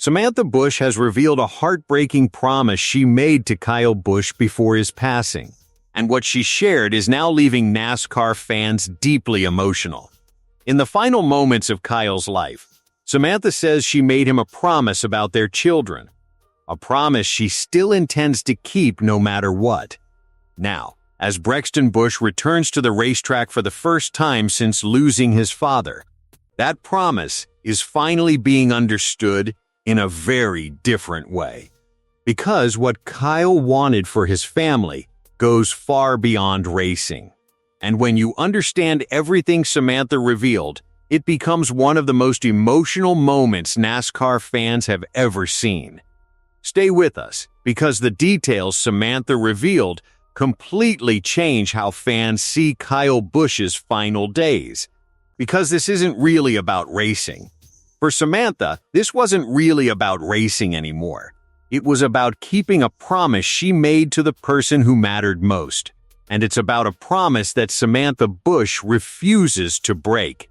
Samantha Busch has revealed a heartbreaking promise she made to Kyle Busch before his passing, and what she shared is now leaving NASCAR fans deeply emotional. In the final moments of Kyle's life, Samantha says she made him a promise about their children, a promise she still intends to keep no matter what. Now, as Brexton Busch returns to the racetrack for the first time since losing his father, that promise is finally being understood in a very different way. Because what Kyle wanted for his family goes far beyond racing. And when you understand everything Samantha revealed, it becomes one of the most emotional moments NASCAR fans have ever seen. Stay with us, because the details Samantha revealed completely change how fans see Kyle Busch's final days. Because this isn't really about racing. For Samantha, this wasn't really about racing anymore. It was about keeping a promise she made to the person who mattered most. And it's about a promise that Samantha Busch refuses to break.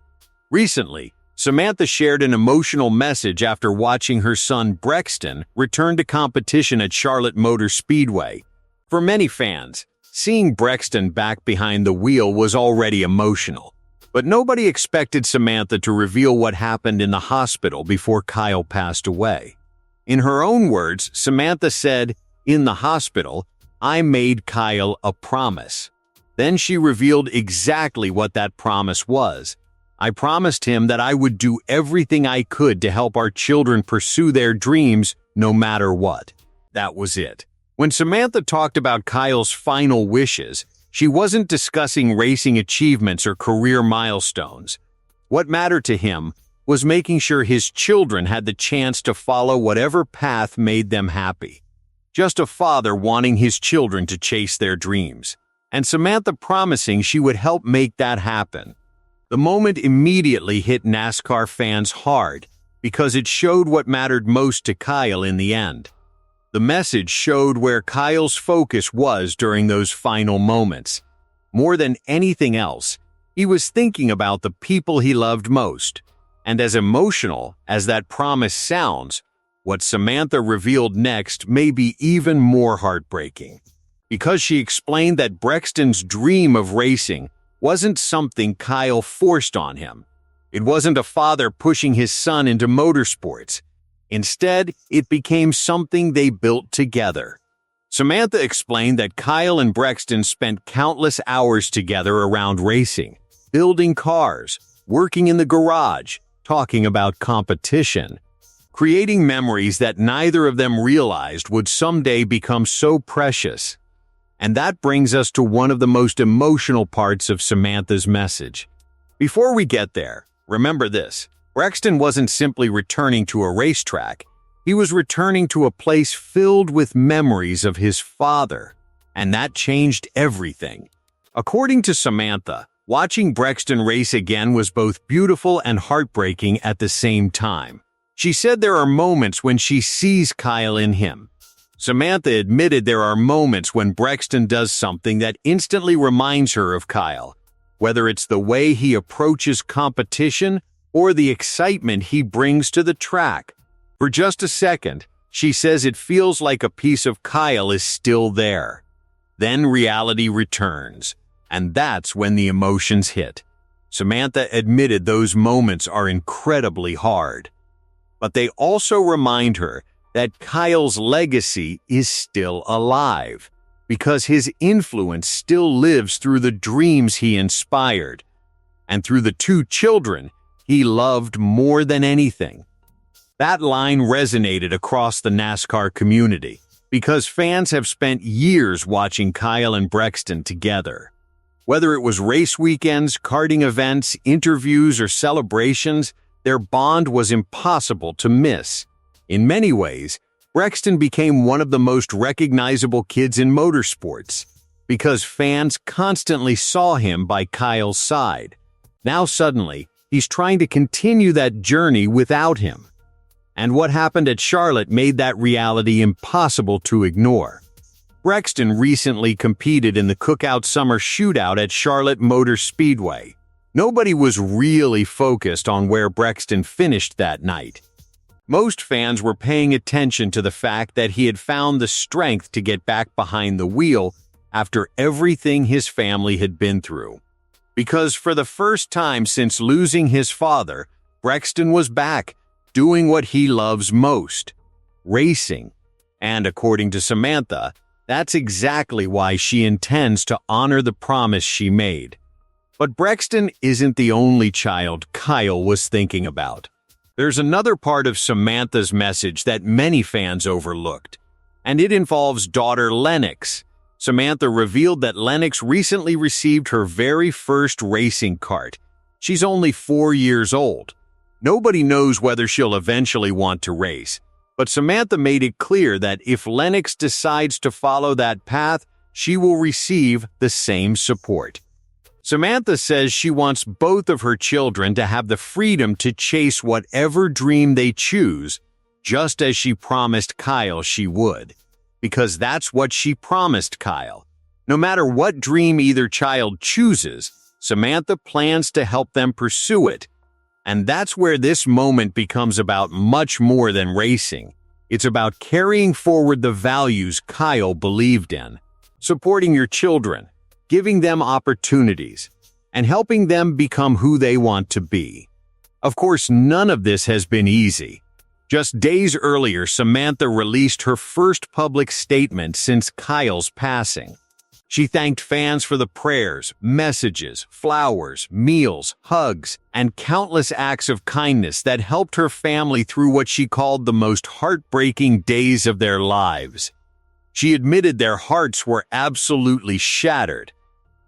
Recently, Samantha shared an emotional message after watching her son Brexton return to competition at Charlotte Motor Speedway. For many fans, seeing Brexton back behind the wheel was already emotional. But nobody expected Samantha to reveal what happened in the hospital before Kyle passed away. In her own words, Samantha said, "In the hospital, I made Kyle a promise." Then she revealed exactly what that promise was. "I promised him that I would do everything I could to help our children pursue their dreams no matter what." That was it. When Samantha talked about Kyle's final wishes, she wasn't discussing racing achievements or career milestones. What mattered to him was making sure his children had the chance to follow whatever path made them happy. Just a father wanting his children to chase their dreams, and Samantha promising she would help make that happen. The moment immediately hit NASCAR fans hard because it showed what mattered most to Kyle in the end. The message showed where Kyle's focus was during those final moments. More than anything else, he was thinking about the people he loved most. And as emotional as that promise sounds, what Samantha revealed next may be even more heartbreaking. Because she explained that Brexton's dream of racing wasn't something Kyle forced on him. It wasn't a father pushing his son into motorsports. Instead, it became something they built together. Samantha explained that Kyle and Brexton spent countless hours together around racing, building cars, working in the garage, talking about competition, creating memories that neither of them realized would someday become so precious. And that brings us to one of the most emotional parts of Samantha's message. Before we get there, remember this. Brexton wasn't simply returning to a racetrack. He was returning to a place filled with memories of his father. And that changed everything. According to Samantha, watching Brexton race again was both beautiful and heartbreaking at the same time. She said there are moments when she sees Kyle in him. Samantha admitted there are moments when Brexton does something that instantly reminds her of Kyle, whether it's the way he approaches competition or the excitement he brings to the track. For just a second, she says it feels like a piece of Kyle is still there. Then reality returns, and that's when the emotions hit. Samantha admitted those moments are incredibly hard. But they also remind her that Kyle's legacy is still alive, because his influence still lives through the dreams he inspired, and through the two children he loved more than anything. That line resonated across the NASCAR community, because fans have spent years watching Kyle and Brexton together. Whether it was race weekends, karting events, interviews, or celebrations, their bond was impossible to miss. In many ways, Brexton became one of the most recognizable kids in motorsports, because fans constantly saw him by Kyle's side. Now suddenly, he's trying to continue that journey without him. And what happened at Charlotte made that reality impossible to ignore. Brexton recently competed in the Cookout Summer Shootout at Charlotte Motor Speedway. Nobody was really focused on where Brexton finished that night. Most fans were paying attention to the fact that he had found the strength to get back behind the wheel after everything his family had been through. Because for the first time since losing his father, Brexton was back, doing what he loves most, racing. And according to Samantha, that's exactly why she intends to honor the promise she made. But Brexton isn't the only child Kyle was thinking about. There's another part of Samantha's message that many fans overlooked, and it involves daughter Lennix. Samantha revealed that Lennix recently received her very first racing kart. She's only 4 years old. Nobody knows whether she'll eventually want to race, but Samantha made it clear that if Lennix decides to follow that path, she will receive the same support. Samantha says she wants both of her children to have the freedom to chase whatever dream they choose, just as she promised Kyle she would. Because that's what she promised Kyle. No matter what dream either child chooses, Samantha plans to help them pursue it. And that's where this moment becomes about much more than racing. It's about carrying forward the values Kyle believed in, supporting your children, giving them opportunities, and helping them become who they want to be. Of course, none of this has been easy. Just days earlier, Samantha released her first public statement since Kyle's passing. She thanked fans for the prayers, messages, flowers, meals, hugs, and countless acts of kindness that helped her family through what she called the most heartbreaking days of their lives. She admitted their hearts were absolutely shattered,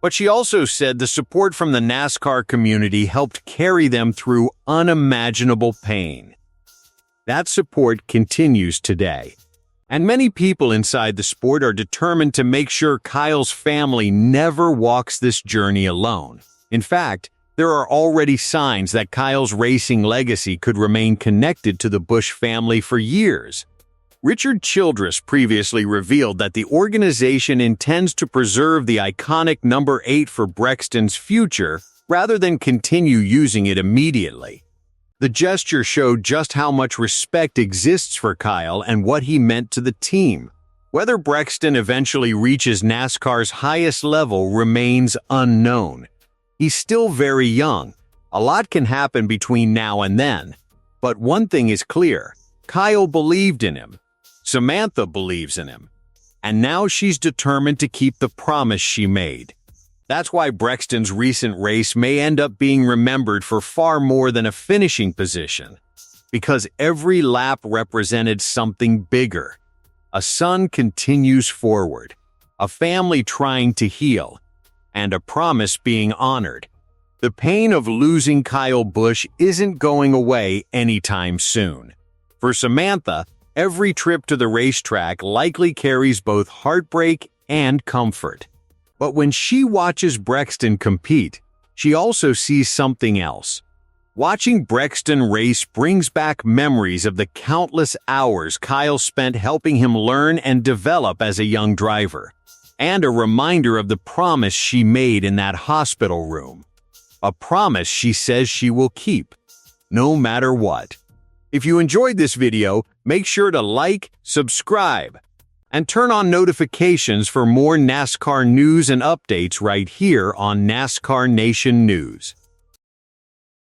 but she also said the support from the NASCAR community helped carry them through unimaginable pain. That support continues today, and many people inside the sport are determined to make sure Kyle's family never walks this journey alone. In fact, there are already signs that Kyle's racing legacy could remain connected to the Busch family for years. Richard Childress previously revealed that the organization intends to preserve the iconic number 8 for Brexton's future rather than continue using it immediately. The gesture showed just how much respect exists for Kyle and what he meant to the team. Whether Brexton eventually reaches NASCAR's highest level remains unknown. He's still very young. A lot can happen between now and then. But one thing is clear: Kyle believed in him. Samantha believes in him. And now she's determined to keep the promise she made. That's why Brexton's recent race may end up being remembered for far more than a finishing position. Because every lap represented something bigger. A son continues forward, a family trying to heal, and a promise being honored. The pain of losing Kyle Busch isn't going away anytime soon. For Samantha, every trip to the racetrack likely carries both heartbreak and comfort. But when she watches Brexton compete, she also sees something else. Watching Brexton race brings back memories of the countless hours Kyle spent helping him learn and develop as a young driver, and a reminder of the promise she made in that hospital room. A promise she says she will keep, no matter what. If you enjoyed this video, make sure to like, subscribe, and turn on notifications for more NASCAR news and updates right here on NASCAR Nation News.